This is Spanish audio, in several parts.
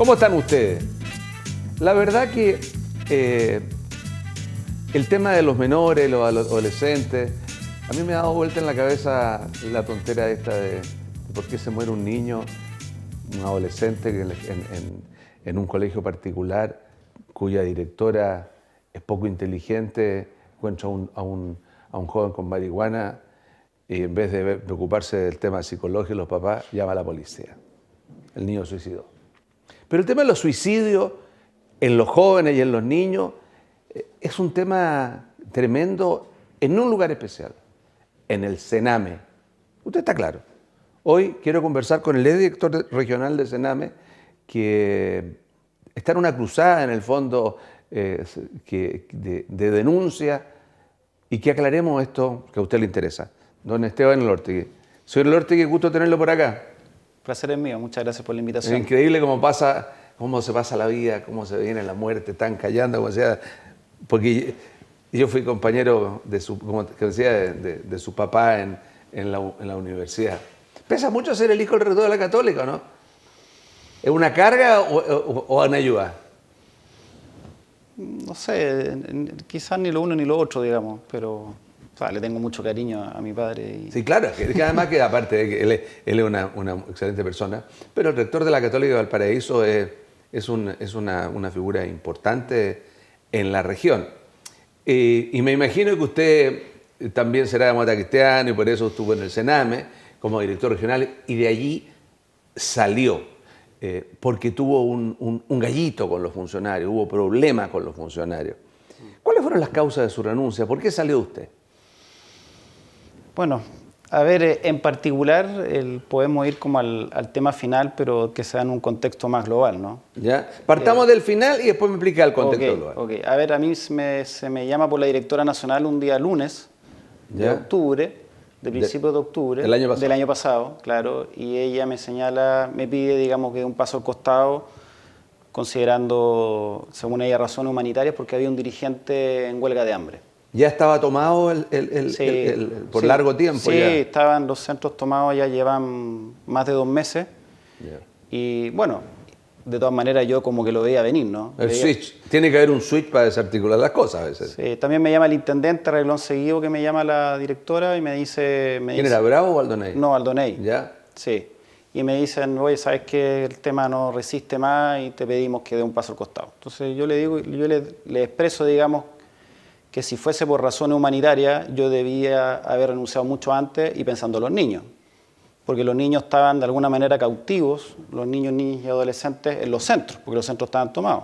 ¿Cómo están ustedes? La verdad que el tema de los menores, los adolescentes, a mí me ha dado vuelta en la cabeza la tontera esta de por qué se muere un niño, un adolescente en un colegio particular cuya directora es poco inteligente, encuentra a un joven con marihuana y en vez de preocuparse del tema psicológico, los papás llama a la policía. El niño suicidó. Pero el tema de los suicidios en los jóvenes y en los niños es un tema tremendo en un lugar especial, en el Sename. Usted está claro. Hoy quiero conversar con el director regional de Sename, que está en una cruzada en el fondo de denuncia y que aclaremos esto que a usted le interesa. Don Esteban Elortegui. Señor Elortegui, gusto tenerlo por acá. Placer es mío, muchas gracias por la invitación. Es increíble cómo se pasa la vida, cómo se viene la muerte, tan callando, como sea, porque yo fui compañero de su papá en la universidad. Pesa mucho ser el hijo del rector de la Católica, ¿no? ¿Es una carga o una ayuda? No sé, quizás ni lo uno ni lo otro, digamos, pero le tengo mucho cariño a mi padre. Sí, claro, que además que aparte de que él es una excelente persona, pero el rector de la Católica de Valparaíso es una figura importante en la región. Y me imagino que usted también será demócrata cristiano y por eso estuvo en el Sename como director regional y de allí salió, porque tuvo un gallito con los funcionarios, hubo problemas con los funcionarios. ¿Cuáles fueron las causas de su renuncia? ¿Por qué salió usted? Bueno, a ver, en particular podemos ir como al tema final, pero que sea en un contexto más global, ¿no? ¿Ya? Partamos del final y después me explica el contexto global. Ok, a ver, a mí se me llama por la directora nacional un día lunes de octubre, de principios de octubre. Del año pasado. Del año pasado, claro, y ella me señala, me pide, digamos, que dé un paso al costado, considerando, según ella, razones humanitarias, porque había un dirigente en huelga de hambre. ¿Ya estaba tomado por largo tiempo? Sí, ya estaban los centros tomados, ya llevan más de 2 meses. Yeah. Y bueno, de todas maneras yo como que lo veía venir, ¿no? Switch. Tiene que haber un switch para desarticular las cosas a veces. Sí, también me llama el intendente, reglón seguido, que me llama la directora y me dice... ¿Quién era, Bravo o Aldoney? No, Aldoney. ¿Ya? Sí. Y me dicen, oye, ¿sabes que el tema no resiste más y te pedimos que dé un paso al costado? Entonces yo le digo, yo le expreso, digamos, que si fuese por razones humanitarias, yo debía haber renunciado mucho antes y pensando en los niños. Porque los niños estaban de alguna manera cautivos, los niños, niñas y adolescentes, en los centros, porque los centros estaban tomados.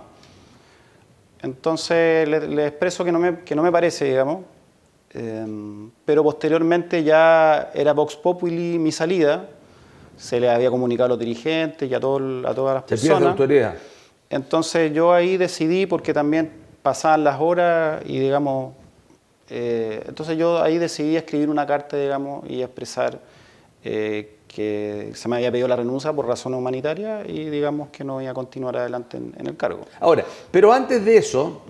Entonces le expreso que no me parece, digamos, pero posteriormente ya era Vox Populi mi salida, se le había comunicado a los dirigentes y a todas las personas. ¿Se pierde autoridad? Entonces yo ahí decidí, porque también pasaban las horas y, digamos, entonces yo ahí decidí escribir una carta, digamos, y expresar que se me había pedido la renuncia por razones humanitarias y, digamos, que no iba a continuar adelante en el cargo. Ahora, pero antes de eso,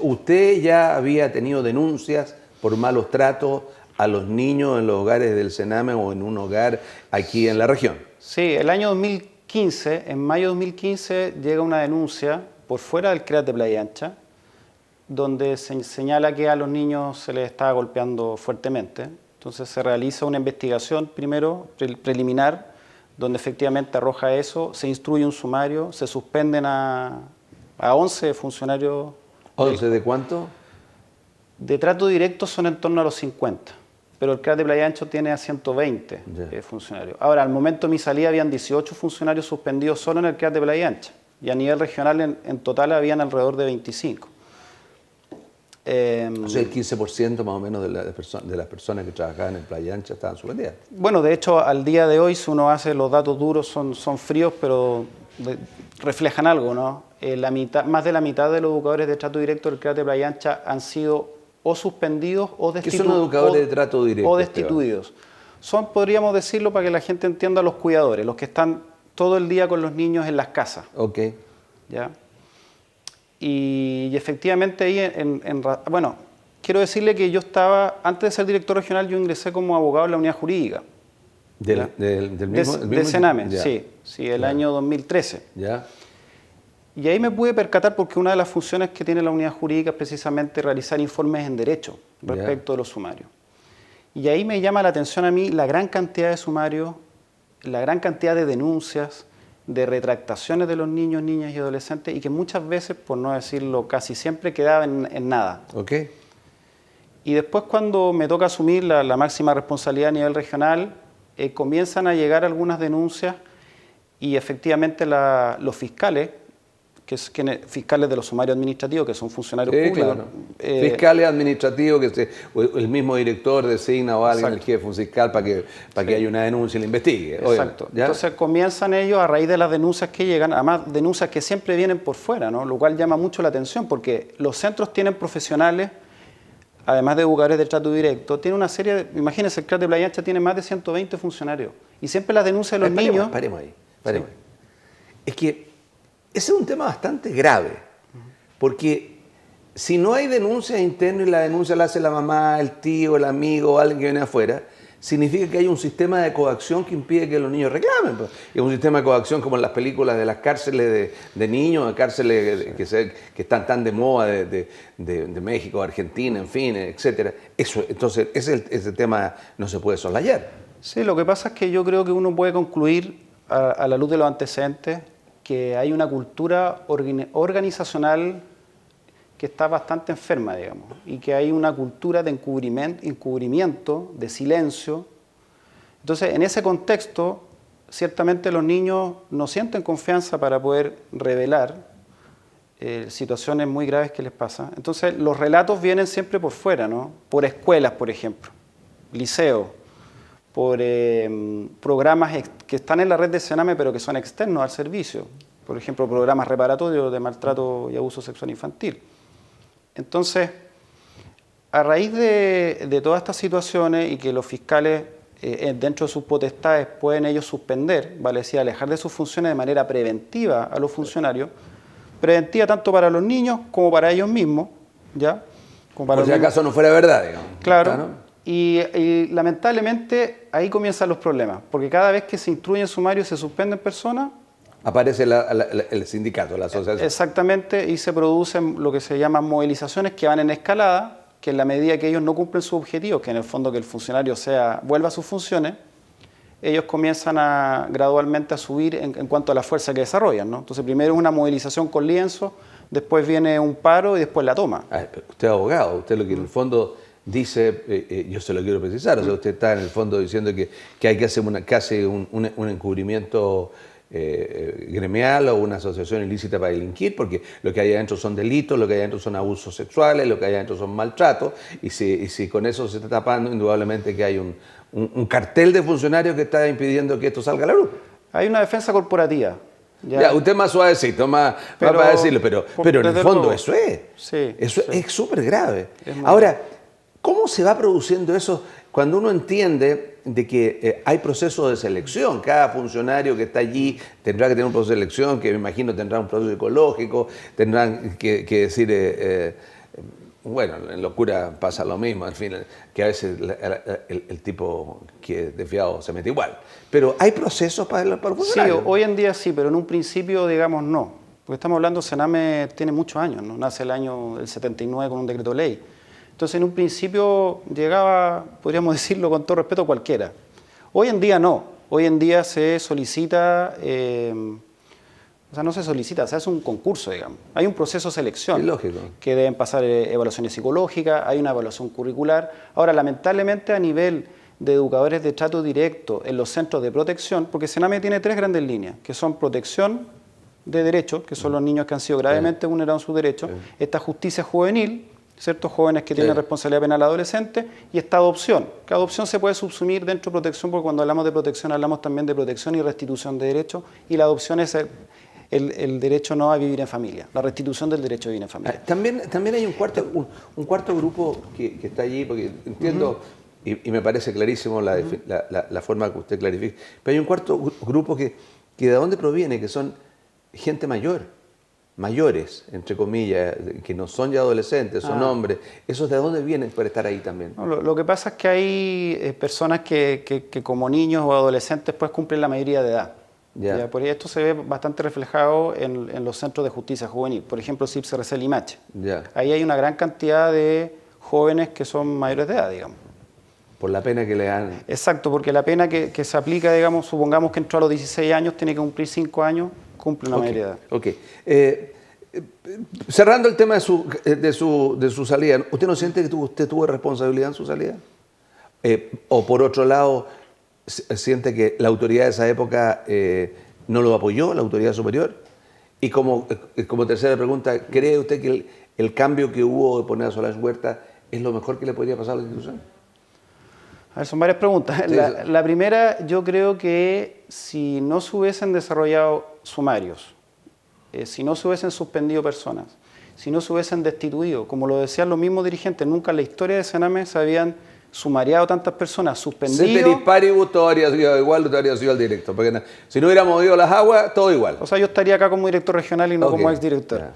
usted ya había tenido denuncias por malos tratos a los niños en los hogares del Sename o en un hogar aquí en la región. Sí, el año 2015, en mayo de 2015, llega una denuncia por fuera del CREAT de Playa Ancha, donde se señala que a los niños se les estaba golpeando fuertemente. Entonces se realiza una investigación primero, preliminar, donde efectivamente arroja eso, se instruye un sumario, se suspenden a 11 funcionarios. ¿11 de cuánto? De trato directo son en torno a los 50, pero el CREAT de Playa Ancha tiene a 120 funcionarios. Ahora, al momento de mi salida habían 18 funcionarios suspendidos solo en el CREAT de Playa Ancha. Y a nivel regional, en total, habían alrededor de 25. O sea, el 15% más o menos de las personas que trabajaban en Playa Ancha estaban suspendidas. Bueno, de hecho, al día de hoy, si uno hace los datos duros, son fríos, pero reflejan algo, ¿no? Más de la mitad de los educadores de trato directo del CREAT de Playa Ancha han sido o suspendidos o destituidos. ¿Qué son educadores de trato directo? O destituidos. Son, podríamos decirlo, para que la gente entienda, los cuidadores, los que están todo el día con los niños en las casas. Ok. ¿Ya? Y efectivamente ahí, bueno, quiero decirle que yo estaba, antes de ser director regional, yo ingresé como abogado en la unidad jurídica. Del mismo, de Sename, ya. sí, el año 2013. ¿Ya? Y ahí me pude percatar porque una de las funciones que tiene la unidad jurídica es precisamente realizar informes en derecho respecto de los sumarios. Y ahí me llama la atención a mí la gran cantidad de sumarios, la gran cantidad de denuncias, de retractaciones de los niños, niñas y adolescentes, y que muchas veces, por no decirlo casi siempre, quedaban en nada. Okay. Y después cuando me toca asumir la máxima responsabilidad a nivel regional, comienzan a llegar algunas denuncias y efectivamente los fiscales, fiscales de los sumarios administrativos, que son funcionarios públicos. Claro. Fiscales administrativos, el mismo director designa o alguien, el jefe, un fiscal, para que haya una denuncia y la investigue. Exacto. ¿Ya? Entonces comienzan ellos, a raíz de las denuncias que llegan, además denuncias que siempre vienen por fuera, ¿no? Lo cual llama mucho la atención, porque los centros tienen profesionales, además de educadores de trato directo, tiene una serie, imagínense, el CRAT de Playa Ancha tiene más de 120 funcionarios, y siempre las denuncias de los niños... Paremos ahí. Es que ese es un tema bastante grave, porque si no hay denuncias internas y la denuncia la hace la mamá, el tío, el amigo, alguien que viene afuera, significa que hay un sistema de coacción que impide que los niños reclamen. Es un sistema de coacción como en las películas de las cárceles de niños, cárceles que están tan de moda de México, Argentina, en fin, etcétera. Entonces, ese tema no se puede soslayar. Sí, lo que pasa es que yo creo que uno puede concluir, a la luz de los antecedentes, que hay una cultura organizacional que está bastante enferma, digamos, y que hay una cultura de encubrimiento, de silencio. Entonces, en ese contexto, ciertamente los niños no sienten confianza para poder revelar situaciones muy graves que les pasan. Entonces, los relatos vienen siempre por fuera, ¿no? Por escuelas, por ejemplo, liceos, por programas que están en la red de Sename, pero que son externos al servicio. Por ejemplo, programas reparatorios de maltrato y abuso sexual infantil. Entonces, a raíz de todas estas situaciones y que los fiscales, dentro de sus potestades, pueden ellos suspender, vale decir, alejar de sus funciones de manera preventiva a los funcionarios, preventiva tanto para los niños como para ellos mismos, ¿ya? Como para por si acaso no fuera verdad, digamos. Claro. ¿No? Y lamentablemente ahí comienzan los problemas, porque cada vez que se instruye en sumario y se suspenden personas, aparece el sindicato, la asociación. Exactamente, y se producen lo que se llaman movilizaciones que van en escalada, que en la medida que ellos no cumplen sus objetivos, que en el fondo que el funcionario vuelva a sus funciones, ellos comienzan gradualmente a subir en cuanto a la fuerza que desarrollan, ¿no? Entonces primero es una movilización con lienzo, después viene un paro y después la toma. Usted es abogado, usted lo que en el fondo dice, yo se lo quiero precisar, o sea, usted está en el fondo diciendo que hay que hacer un encubrimiento gremial o una asociación ilícita para delinquir, porque lo que hay adentro son delitos, lo que hay adentro son abusos sexuales, lo que hay adentro son maltratos, y si con eso se está tapando, indudablemente que hay un cartel de funcionarios que está impidiendo que esto salga a la luz. Hay una defensa corporativa. Ya, usted más suavecito, más para decirlo, pero en el fondo eso es. Sí, eso es súper grave. Ahora, ¿cómo se va produciendo eso cuando uno entiende de que hay procesos de selección? Cada funcionario que está allí tendrá que tener un proceso de selección, que me imagino tendrá un proceso psicológico, tendrán que decir, bueno, en locura pasa lo mismo, en fin, que a veces el tipo que es desviado se mete igual. Pero ¿hay procesos para el funcionario? Sí, hoy en día sí, pero en un principio, digamos, no. Porque estamos hablando, Sename tiene muchos años, ¿no? Nace el año del 79 con un decreto ley. Entonces, en un principio llegaba, podríamos decirlo con todo respeto, cualquiera. Hoy en día no. Hoy en día se solicita, o sea, no se solicita, se hace un concurso, digamos. Hay un proceso de selección. Es lógico. Que deben pasar evaluaciones psicológicas, hay una evaluación curricular. Ahora, lamentablemente, a nivel de educadores de trato directo en los centros de protección, porque Sename tiene 3 grandes líneas, que son protección de derechos, que son los niños que han sido gravemente vulnerados en sus derechos, esta justicia juvenil, ¿cierto? Jóvenes que tienen responsabilidad penal adolescente, y esta adopción. Que adopción se puede subsumir dentro de protección, porque cuando hablamos de protección hablamos también de protección y restitución de derechos, y la adopción es el derecho no a vivir en familia, la restitución del derecho a vivir en familia. También hay un cuarto grupo que está allí, porque entiendo, y me parece clarísimo la forma que usted clarifica, pero hay un cuarto grupo que de dónde proviene, que son gente mayor, mayores, entre comillas, que no son ya adolescentes, son hombres, ¿esos de dónde vienen para estar ahí también? No, lo que pasa es que hay personas que como niños o adolescentes pues cumplen la mayoría de edad. ¿Ya? Por esto se ve bastante reflejado en los centros de justicia juvenil, por ejemplo, CIPSRC Limache. Ahí hay una gran cantidad de jóvenes que son mayores de edad, digamos. Por la pena que le dan. Exacto, porque la pena que se aplica, digamos, supongamos que entró a los 16 años, tiene que cumplir 5 años, cumple una mayoría de edad. Ok. Cerrando el tema de su salida, ¿usted no siente que usted tuvo responsabilidad en su salida? ¿O por otro lado, siente que la autoridad de esa época no lo apoyó, la autoridad superior? Y como tercera pregunta, ¿cree usted que el cambio que hubo de poner a Solange Huerta es lo mejor que le podría pasar a la institución? A ver, son varias preguntas. Sí, la primera, yo creo que si no se hubiesen desarrollado sumarios, si no se hubiesen suspendido personas, si no se hubiesen destituido, como lo decían los mismos dirigentes, nunca en la historia de Sename se habían sumariado tantas personas, suspendido. Ceteris paribus, todo habría sido igual, todo habría sido al directo. Porque si no hubiéramos movido las aguas, todo igual. O sea, yo estaría acá como director regional y no como exdirector.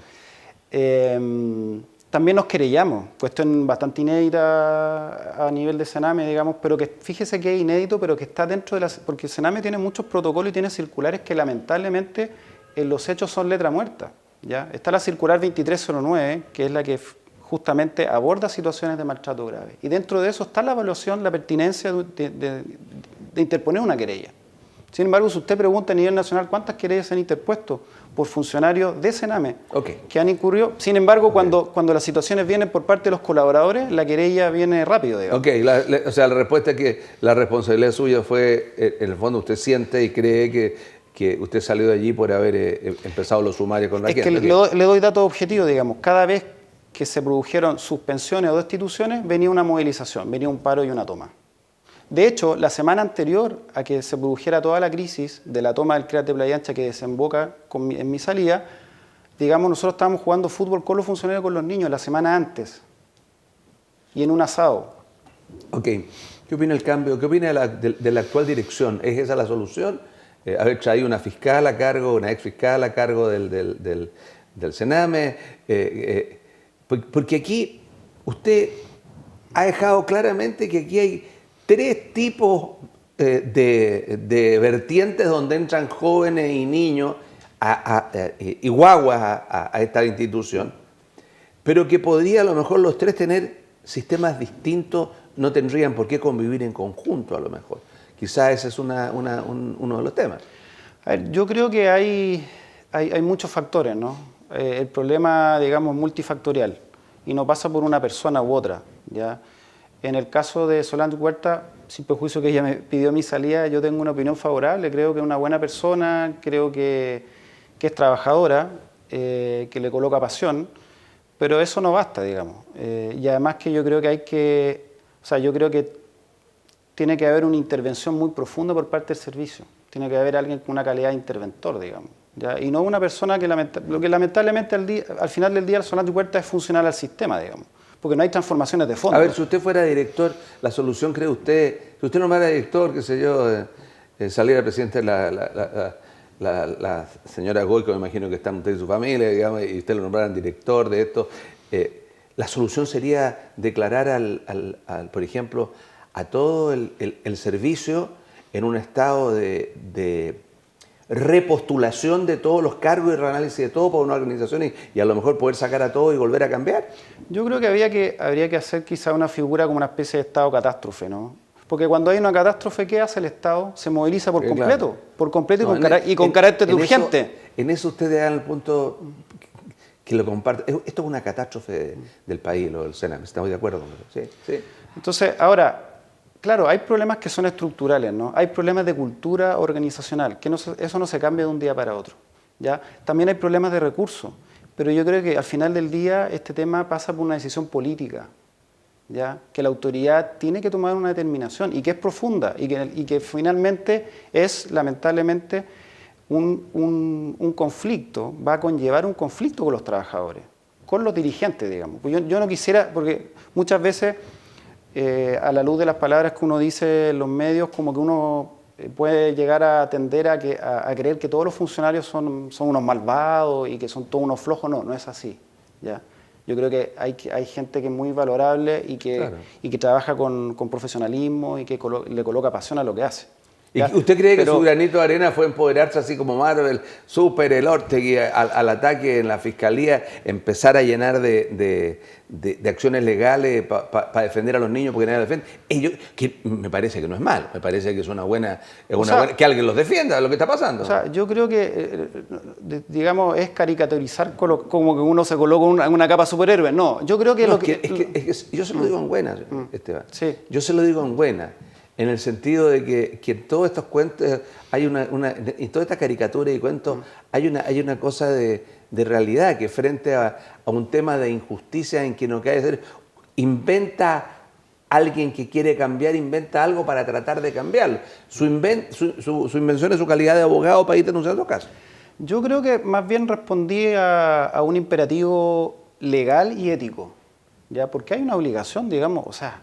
También nos querellamos, cuestión bastante inédita a nivel de Sename, digamos, pero que fíjese que es inédito, pero que está dentro de las... Porque Sename tiene muchos protocolos y tiene circulares que lamentablemente en los hechos son letra muerta. ¿Ya? Está la circular 2309, que es la que justamente aborda situaciones de maltrato grave. Y dentro de eso está la evaluación, la pertinencia de interponer una querella. Sin embargo, si usted pregunta a nivel nacional cuántas querellas se han interpuesto por funcionarios de Sename que han incurrido, sin embargo, cuando las situaciones vienen por parte de los colaboradores, la querella viene rápido, digamos. O sea, la respuesta es que la responsabilidad suya fue, en el fondo, usted siente y cree que usted salió de allí por haber empezado los sumarios con la gente. Es que le doy datos objetivos, digamos. Cada vez que se produjeron suspensiones o destituciones, venía una movilización, venía un paro y una toma. De hecho, la semana anterior a que se produjera toda la crisis de la toma del CREAT de Playa Ancha que desemboca en mi salida, digamos, nosotros estábamos jugando fútbol con los funcionarios, con los niños, la semana antes, y en un asado. Ok. ¿Qué opina el cambio? ¿Qué opina de la actual dirección? ¿Es esa la solución? Haber traído una fiscal a cargo, una ex fiscal a cargo del Sename, porque aquí usted ha dejado claramente que aquí hay 3 tipos de vertientes donde entran jóvenes y niños y guaguas a esta institución, pero que podría a lo mejor los 3 tener sistemas distintos, no tendrían por qué convivir en conjunto a lo mejor. Quizás ese es uno de los temas. A ver, yo creo que hay muchos factores, ¿no? El problema, digamos, multifactorial y no pasa por una persona u otra, ¿ya? En el caso de Solange Huerta, sin perjuicio que ella me pidió mi salida, yo tengo una opinión favorable, creo que es una buena persona, creo que es trabajadora, que le coloca pasión, pero eso no basta, digamos. Y además que yo creo que yo creo que tiene que haber una intervención muy profunda por parte del servicio. Tiene que haber alguien con una calidad de interventor, digamos. ¿Ya? Y no una persona que lamentablemente al final del día Solange Huerta es funcional al sistema, digamos. Porque no hay transformaciones de fondo. A ver, si usted fuera director, la solución, ¿cree usted? Si usted nombrara director, qué sé yo, saliera presidente la señora Goico, me imagino que está usted y su familia, digamos, y usted lo nombraran director de esto, la solución sería declarar por ejemplo, a todo el servicio en un estado de repostulación de todos los cargos y reanálisis de todo por una organización y a lo mejor poder sacar a todo y volver a cambiar. Yo creo que habría que hacer quizá una figura como una especie de estado catástrofe, ¿no? Porque cuando hay una catástrofe, ¿qué hace el Estado? Se moviliza por completo, claro. Por completo y con carácter urgente. En eso ustedes dan el punto que lo comparte. Esto es una catástrofe del país, lo del Sename, estamos de acuerdo con eso. Sí. Entonces, ahora, claro, hay problemas que son estructurales, ¿no? Hay problemas de cultura organizacional, que eso no se cambia de un día para otro, ¿ya? También hay problemas de recursos, pero yo creo que al final del día este tema pasa por una decisión política, ¿ya? Que la autoridad tiene que tomar una determinación y que es profunda y que finalmente es, lamentablemente, un conflicto, va a conllevar un conflicto con los trabajadores, con los dirigentes, digamos. Pues yo no quisiera, porque muchas veces... a la luz de las palabras que uno dice en los medios, como que uno puede llegar a tender a creer que todos los funcionarios son unos malvados y que son todos unos flojos. No, no es así, ¿ya? Yo creo que hay gente que es muy valorable y que trabaja con profesionalismo y que le coloca pasión a lo que hace. ¿Y usted cree que su granito de arena fue empoderarse así como Marvel, Super, el Ortegui, al ataque en la fiscalía, empezar a llenar de acciones legales para defender a los niños porque nadie los defiende? Que me parece que no es malo, me parece que es una buena, que alguien los defienda de lo que está pasando. O sea, yo creo que, digamos, es caricaturizar como que uno se coloca en una capa superhéroe. No, yo creo que yo se lo digo en buena, Esteban. Sí. Yo se lo digo en buena. En el sentido de que en todos estos cuentos, en toda esta caricatura y cuentos, hay una cosa de realidad que frente a un tema de injusticia en que no cae ser, inventa alguien que quiere cambiar, inventa algo para tratar de cambiarlo. Su invención es su calidad de abogado para ir denunciando casos. Yo creo que más bien respondí a un imperativo legal y ético, ¿ya? Porque hay una obligación, digamos, o sea,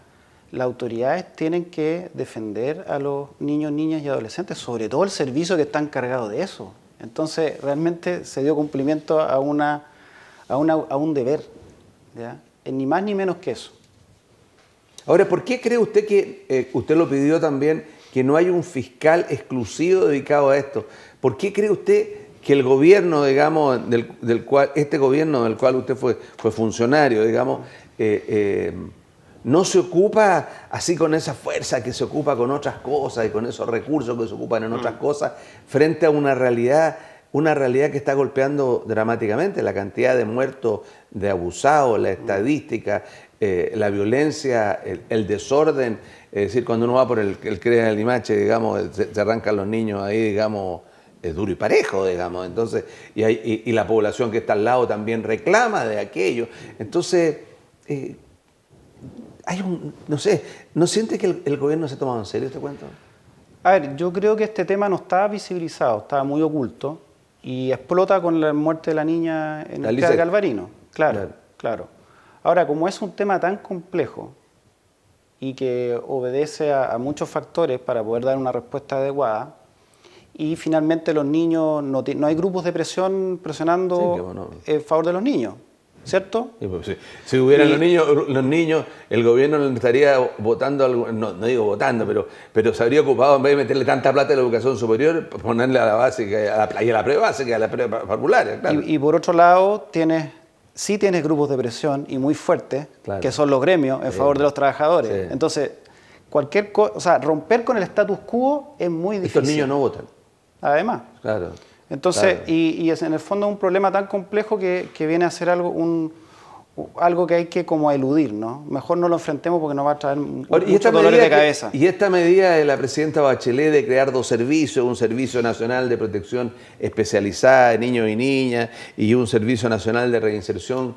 las autoridades tienen que defender a los niños, niñas y adolescentes, sobre todo el servicio que está encargado de eso. Entonces, realmente se dio cumplimiento a un deber, ¿ya? Ni más ni menos que eso. Ahora, ¿por qué cree usted que, usted lo pidió también, que no hay un fiscal exclusivo dedicado a esto? ¿Por qué cree usted que el gobierno, digamos, este gobierno del cual usted fue funcionario, digamos, no se ocupa así con esa fuerza que se ocupa con otras cosas y con esos recursos que se ocupan en otras cosas, frente a una realidad que está golpeando dramáticamente? La cantidad de muertos, de abusados, la estadística, la violencia, el desorden. Es decir, cuando uno va por el CREA del Limache, digamos, se arrancan los niños ahí, digamos, es duro y parejo, digamos. Entonces, y la población que está al lado también reclama de aquello. Entonces, no sé, ¿no siente que el gobierno se ha tomado en serio este cuento? A ver, yo creo que este tema no estaba visibilizado, estaba muy oculto y explota con la muerte de la niña en el CREA Galvarino. Claro. Ahora, como es un tema tan complejo y que obedece a muchos factores para poder dar una respuesta adecuada, y finalmente los niños, no hay grupos de presión presionando en favor de los niños, ¿cierto? Sí, pues, sí. Si hubieran los niños, el gobierno no estaría votando, no digo votando, pero se habría ocupado, en vez de meterle tanta plata a la educación superior, ponerle a la básica, a la prebásica, a la preparvularia. Claro. Y por otro lado, sí tienes grupos de presión y muy fuertes, que son los gremios en favor de los trabajadores. Sí. Entonces, romper con el status quo es muy difícil. Estos niños no votan. Además. Claro. Entonces, claro. Y es en el fondo un problema tan complejo que viene a ser algo que hay que como eludir, ¿no? Mejor no lo enfrentemos porque nos va a traer muchos dolores de cabeza. Y esta medida de la presidenta Bachelet de crear dos servicios, un Servicio Nacional de Protección Especializada de Niños y Niñas y un Servicio Nacional de Reinserción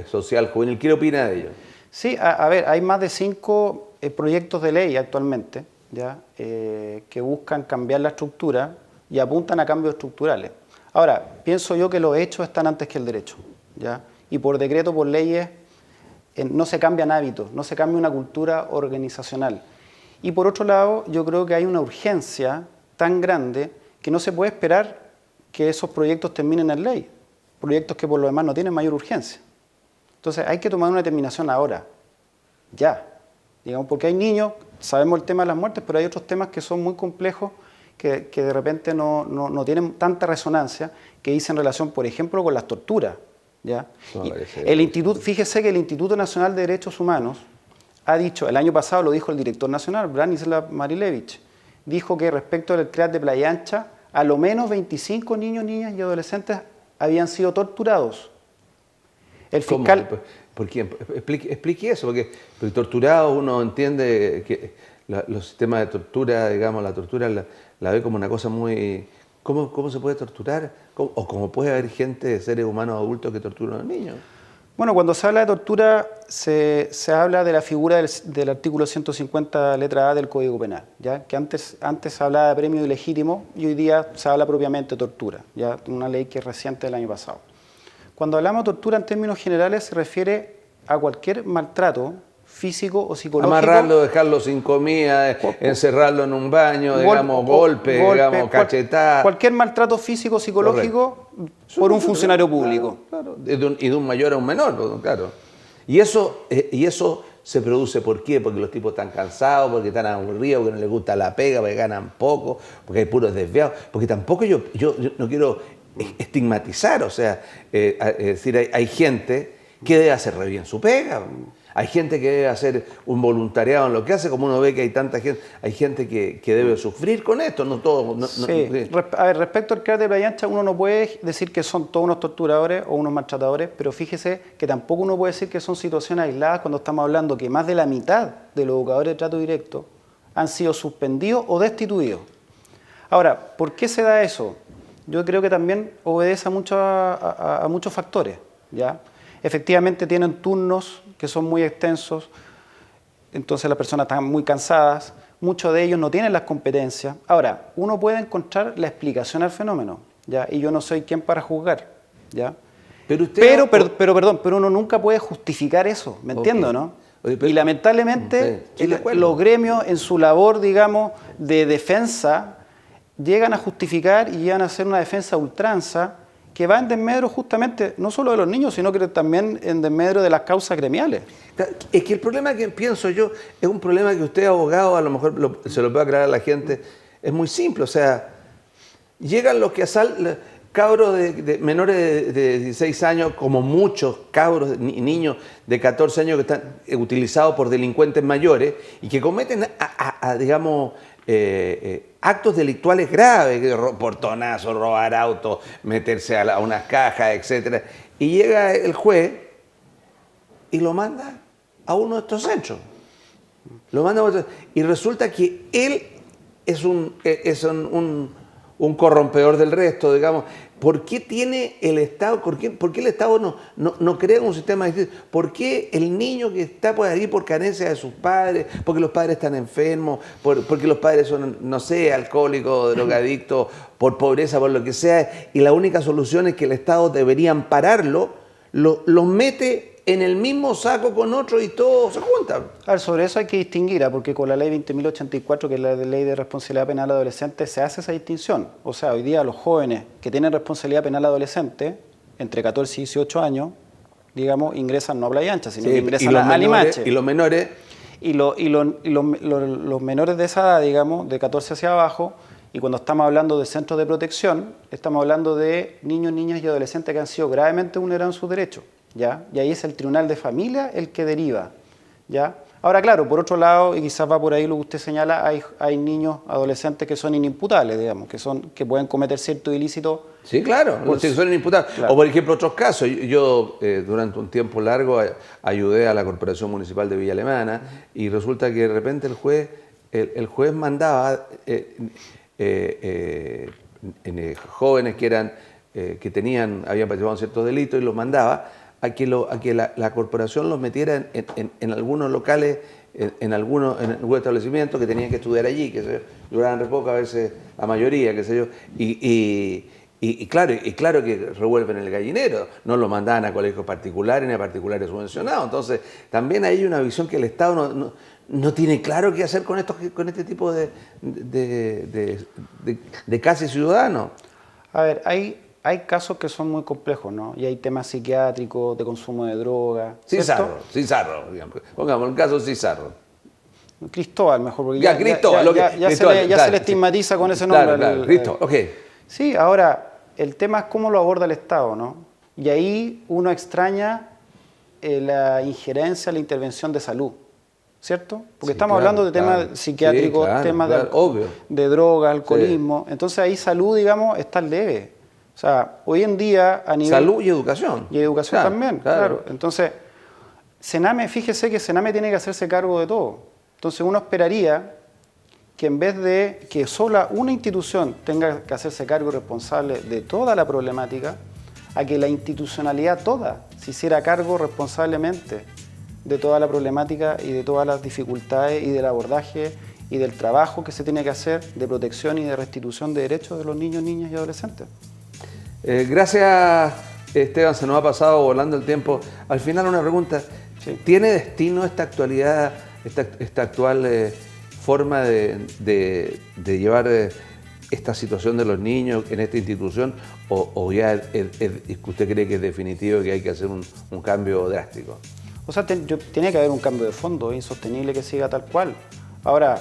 Social Juvenil, ¿qué opina de ello? Sí, a ver, hay más de 5 proyectos de ley actualmente, ¿ya? Que buscan cambiar la estructura y apuntan a cambios estructurales. Ahora, pienso yo que los hechos están antes que el derecho, ¿ya? Y por decreto, por leyes, no se cambian hábitos, no se cambia una cultura organizacional. Y por otro lado, yo creo que hay una urgencia tan grande que no se puede esperar que esos proyectos terminen en ley, proyectos que por lo demás no tienen mayor urgencia. Entonces hay que tomar una determinación ahora, ya, digamos, porque hay niños, sabemos el tema de las muertes, pero hay otros temas que son muy complejos que de repente no tienen tanta resonancia, que dicen relación, por ejemplo, con las torturas, ¿ya? Fíjese que el Instituto Nacional de Derechos Humanos ha dicho, el año pasado lo dijo el director nacional, Branislav Marilevich, dijo que respecto del CREAT de Playa Ancha, a lo menos 25 niños, niñas y adolescentes habían sido torturados. El fiscal... ¿Cómo? ¿Por quién? Explique eso, porque torturados uno entiende que los sistemas de tortura, digamos, la tortura la ve como una cosa muy... ¿Cómo se puede torturar? ¿O cómo puede haber gente, seres humanos adultos que torturan a los niños? Bueno, cuando se habla de tortura, se habla de la figura del artículo 150, letra A del Código Penal, ¿ya? Que antes se hablaba de premio ilegítimo y hoy día se habla propiamente de tortura, ¿ya? Una ley que es reciente del año pasado. Cuando hablamos de tortura en términos generales se refiere a cualquier maltrato físico o psicológico. Amarrarlo, dejarlo sin comida, encerrarlo en un baño, digamos, golpe, digamos, cachetada. Cualquier maltrato físico o psicológico por un funcionario público. Claro, y de un mayor a un menor, claro. Y eso se produce, ¿por qué? Porque los tipos están cansados, porque están aburridos, porque no les gusta la pega, porque ganan poco, porque hay puros desviados. Porque tampoco yo no quiero estigmatizar, o sea, es decir, hay gente que debe hacer re bien su pega. Hay gente que debe hacer un voluntariado en lo que hace, como uno ve que hay tanta gente, hay gente que debe sufrir con esto, no todo. Sí. A ver, respecto al CRAT de Playa Ancha, uno no puede decir que son todos unos torturadores o unos maltratadores, pero fíjese que tampoco uno puede decir que son situaciones aisladas cuando estamos hablando que más de la mitad de los educadores de trato directo han sido suspendidos o destituidos. Ahora, ¿por qué se da eso? Yo creo que también obedece a muchos factores, ¿ya? Efectivamente tienen turnos que son muy extensos, entonces las personas están muy cansadas, muchos de ellos no tienen las competencias. Ahora, uno puede encontrar la explicación al fenómeno, ¿ya? Y yo no soy quien para juzgar, ¿ya? Pero uno nunca puede justificar eso, ¿me entiendo, no? Oye, y lamentablemente los gremios en su labor, digamos, de defensa, llegan a justificar y llegan a hacer una defensa a ultranza que va en desmedro justamente, no solo de los niños, sino que también en desmedro de las causas gremiales. Es que el problema que pienso yo es un problema que usted, abogado, a lo mejor se lo puede aclarar a la gente, es muy simple, o sea, llegan los que asaltan, cabros de menores de 16 años, como muchos cabros, niños de 14 años que están utilizados por delincuentes mayores y que cometen, digamos, actos delictuales graves, portonazos, robar autos, meterse a unas cajas, etc. Y llega el juez y lo manda a uno de estos centros. Y resulta que él es un corrompedor del resto, digamos. ¿Por qué tiene el Estado, por qué el Estado no crea un sistema distinto? ¿Por qué el niño que está por ahí por carencia de sus padres, porque los padres están enfermos, porque los padres son, no sé, alcohólicos, drogadictos, por pobreza, por lo que sea, y la única solución es que el Estado debería ampararlo, los mete en el mismo saco con otros y todo se junta? A ver, sobre eso hay que distinguir, porque con la ley 20.084, que es la ley de responsabilidad penal adolescente, se hace esa distinción. O sea, hoy día los jóvenes que tienen responsabilidad penal adolescente, entre 14 y 18 años, digamos, ingresan no a Playa Ancha, sino que ingresan a Limache. Y los menores... Y los menores de esa edad, digamos, de 14 hacia abajo, y cuando estamos hablando de centros de protección, estamos hablando de niños, niñas y adolescentes que han sido gravemente vulnerados en sus derechos, ¿ya? Y ahí es el tribunal de familia el que deriva, ¿ya? Ahora, claro, por otro lado, y quizás va por ahí lo que usted señala, hay niños, adolescentes que son inimputables, digamos, que pueden cometer cierto ilícito. Sí, claro, son inimputables. Claro. O, por ejemplo, otros casos. Yo durante un tiempo largo ayudé a la Corporación Municipal de Villa Alemana y resulta que de repente el juez mandaba jóvenes que habían participado en ciertos delitos y los mandaba a que la corporación los metiera en algunos locales, en algún establecimiento que tenían que estudiar allí, que duraban re poco, a veces la mayoría, qué sé yo, y claro que revuelven el gallinero, no lo mandaban a colegios particulares ni a particulares subvencionados. Entonces, también hay una visión que el Estado no tiene claro qué hacer con este tipo de casi ciudadanos. A ver, hay casos que son muy complejos, ¿no? Y hay temas psiquiátricos, de consumo de droga. Cizarro, digamos. Pongamos el caso Cizarro. Cristóbal, mejor, porque ya se le estigmatiza con ese nombre. Claro, Cristóbal, ok. Sí, ahora, el tema es cómo lo aborda el Estado, ¿no? Y ahí uno extraña la injerencia, la intervención de salud, ¿cierto? Porque estamos hablando de temas psiquiátricos, temas de droga, alcoholismo. Sí. Entonces ahí salud, digamos, está al debe. O sea, hoy en día a nivel... Salud y educación. Y educación también, claro. Entonces, Sename, fíjese que Sename tiene que hacerse cargo de todo. Entonces uno esperaría que en vez de que sola una institución tenga que hacerse cargo responsable de toda la problemática, a que la institucionalidad toda se hiciera cargo responsablemente de toda la problemática y de todas las dificultades y del abordaje y del trabajo que se tiene que hacer de protección y de restitución de derechos de los niños, niñas y adolescentes. Gracias, Esteban, se nos ha pasado volando el tiempo. Al final una pregunta, Sí. ¿Tiene destino esta actualidad, esta actual forma de llevar esta situación de los niños en esta institución, o ya usted cree que es definitivo y que hay que hacer un cambio drástico? O sea, tiene que haber un cambio de fondo, es insostenible que siga tal cual. Ahora,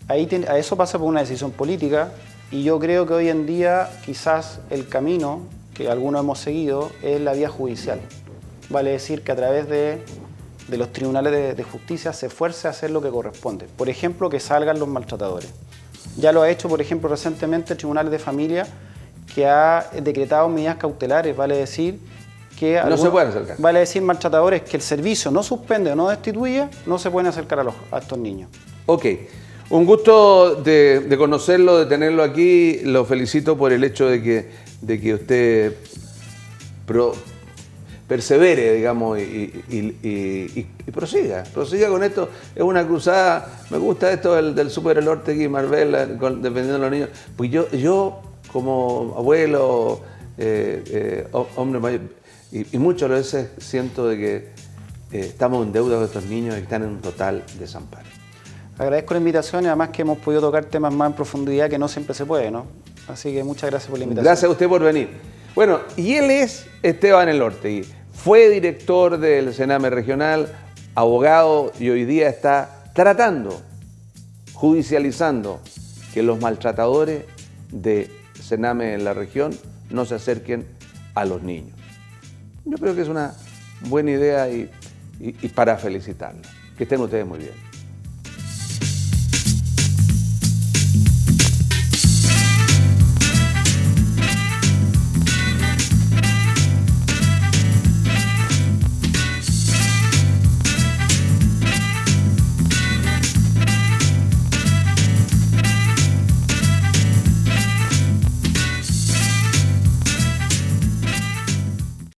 a eso pasa por una decisión política, y yo creo que hoy en día quizás el camino que algunos hemos seguido es la vía judicial. Vale decir que a través de los tribunales de justicia se esfuerce a hacer lo que corresponde. Por ejemplo, que salgan los maltratadores. Ya lo ha hecho, por ejemplo, recientemente el Tribunal de Familia, que ha decretado medidas cautelares, vale decir que no se pueden acercar. Vale decir, maltratadores que el servicio no suspende o no destituye, no se pueden acercar a estos niños. Ok, un gusto de conocerlo, de tenerlo aquí. Lo felicito por el hecho de que usted persevere, digamos, y prosiga con esto. Es una cruzada. Me gusta esto del Super El Ortegui y Marvel, defendiendo a los niños. Pues yo como abuelo, hombre mayor, y muchas veces siento de que estamos en deuda con estos niños y están en un total desamparo. Agradezco la invitación, y además que hemos podido tocar temas más en profundidad, que no siempre se puede, ¿no? Así que muchas gracias por la invitación. Gracias a usted por venir. Bueno, y él es Esteban El Ortegui. Fue director del Sename Regional, abogado, y hoy día está tratando, judicializando, que los maltratadores de Sename en la región no se acerquen a los niños. Yo creo que es una buena idea y para felicitarlo. Que estén ustedes muy bien.